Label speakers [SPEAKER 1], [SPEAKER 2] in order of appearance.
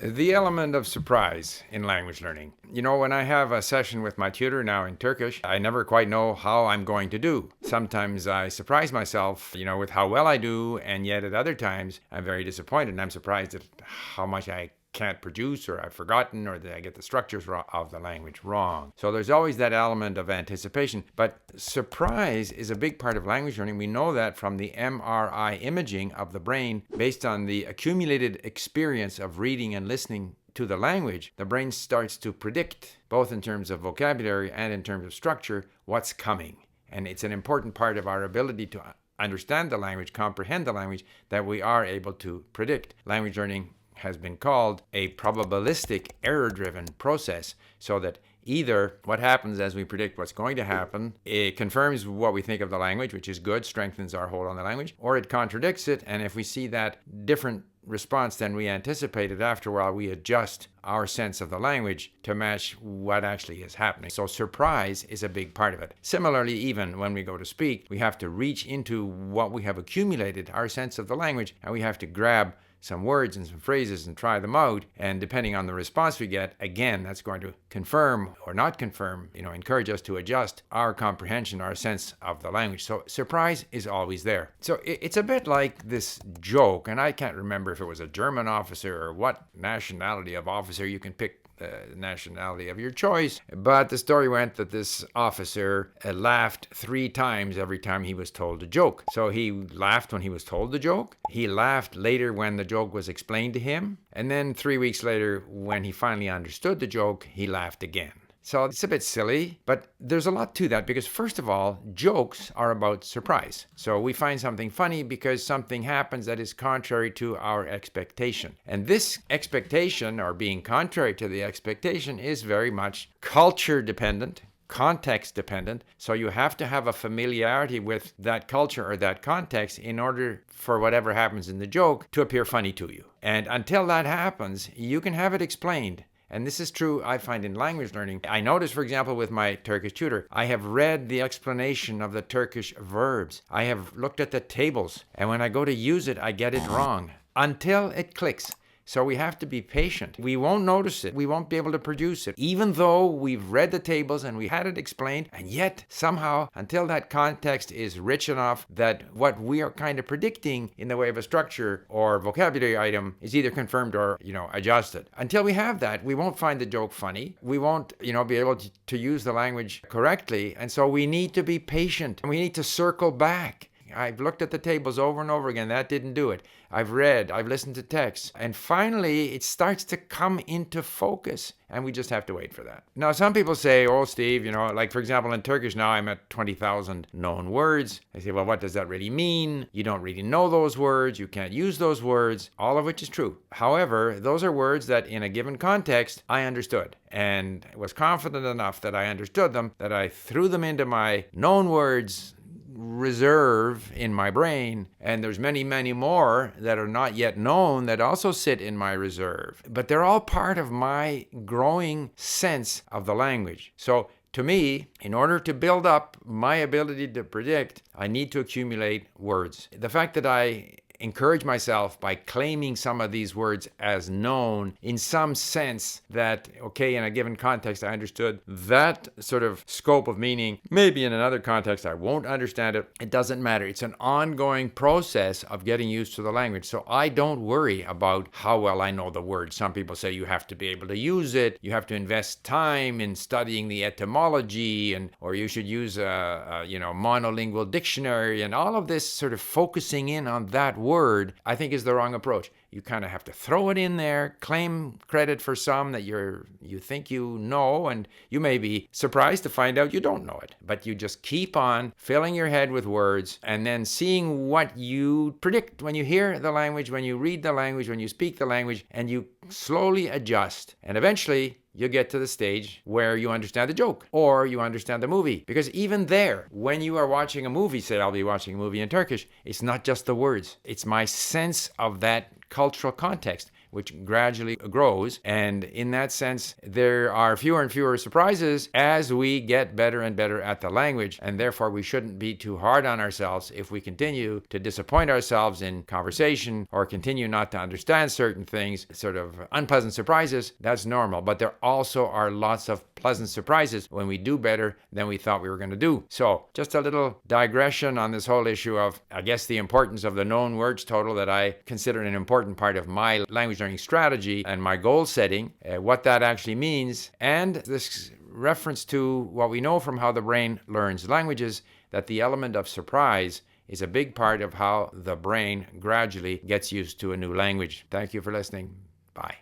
[SPEAKER 1] The element of surprise in language learning. When I have a session with my tutor now in Turkish, I never quite know how I'm going to do. Sometimes I surprise myself, with how well I do, and yet at other times I'm very disappointed and I'm surprised at how much I can't produce, or I've forgotten, or that I get the structures of the language wrong. So there's always that element of anticipation. But surprise is a big part of language learning. We know that from the MRI imaging of the brain based on the accumulated experience of reading and listening to the language. The brain starts to predict, both in terms of vocabulary and in terms of structure, what's coming. And it's an important part of our ability to understand the language, comprehend the language, that we are able to predict. Language learning has been called a probabilistic error-driven process, so that either what happens as we predict what's going to happen, it confirms what we think of the language, which is good, strengthens our hold on the language, or it contradicts it, and if we see that different response than we anticipated, after a while we adjust our sense of the language to match what actually is happening. So surprise is a big part of it. Similarly, even when we go to speak, we have to reach into what we have accumulated, our sense of the language, and we have to grab some words and some phrases and try them out. And depending on the response we get, again, that's going to confirm or not confirm, encourage us to adjust our comprehension, our sense of the language. So surprise is always there. So it's a bit like this joke, and I can't remember if it was a German officer or what nationality of officer. You can pick the nationality of your choice, but the story went that this officer laughed 3 times every time he was told a joke. So he laughed when he was told the joke, he laughed later when the joke was explained to him, and then 3 weeks later, when he finally understood the joke, he laughed again. So it's a bit silly, but there's a lot to that, because first of all, jokes are about surprise. So we find something funny because something happens that is contrary to our expectation. And this expectation, or being contrary to the expectation, is very much culture dependent, context dependent. So you have to have a familiarity with that culture or that context in order for whatever happens in the joke to appear funny to you. And until that happens, you can have it explained. And this is true, I find, in language learning. I notice, for example, with my Turkish tutor, I have read the explanation of the Turkish verbs. I have looked at the tables, and when I go to use it, I get it wrong until it clicks. So we have to be patient. We won't notice it. We won't be able to produce it, even though we've read the tables and we had it explained. And yet, somehow, until that context is rich enough that what we are kind of predicting in the way of a structure or vocabulary item is either confirmed or, adjusted. Until we have that, we won't find the joke funny. We won't, be able to use the language correctly. And so we need to be patient. And we need to circle back. I've looked at the tables over and over again. That didn't do it. I've read, I've listened to texts. And finally, it starts to come into focus. And we just have to wait for that. Now, some people say, oh, Steve, like, for example, in Turkish now, I'm at 20,000 known words. I say, well, what does that really mean? You don't really know those words. You can't use those words, all of which is true. However, those are words that in a given context, I understood and was confident enough that I understood them, that I threw them into my known words reserve in my brain, and there's many, many more that are not yet known that also sit in my reserve. But they're all part of my growing sense of the language. So to me, in order to build up my ability to predict, I need to accumulate words. The fact that I encourage myself by claiming some of these words as known in some sense that, okay, in a given context, I understood that sort of scope of meaning. Maybe in another context, I won't understand it. It doesn't matter. It's an ongoing process of getting used to the language. So I don't worry about how well I know the word. Some people say you have to be able to use it. You have to invest time in studying the etymology, or you should use a monolingual dictionary, and all of this sort of focusing in on that word, I think, is the wrong approach. You kind of have to throw it in there, claim credit for some that you think you know, and you may be surprised to find out you don't know it. But you just keep on filling your head with words and then seeing what you predict when you hear the language, when you read the language, when you speak the language, and you slowly adjust. And eventually, you get to the stage where you understand the joke or you understand the movie. Because even there, when you are watching a movie, say I'll be watching a movie in Turkish, it's not just the words. It's my sense of that cultural context. which gradually grows. And in that sense, there are fewer and fewer surprises as we get better and better at the language. And therefore, we shouldn't be too hard on ourselves if we continue to disappoint ourselves in conversation or continue not to understand certain things, sort of unpleasant surprises. That's normal. But there also are lots of pleasant surprises when we do better than we thought we were going to do. So just a little digression on this whole issue of, I guess, the importance of the known words total that I consider an important part of my language learning strategy and my goal setting, what that actually means, and this reference to what we know from how the brain learns languages, that the element of surprise is a big part of how the brain gradually gets used to a new language. Thank you for listening. Bye.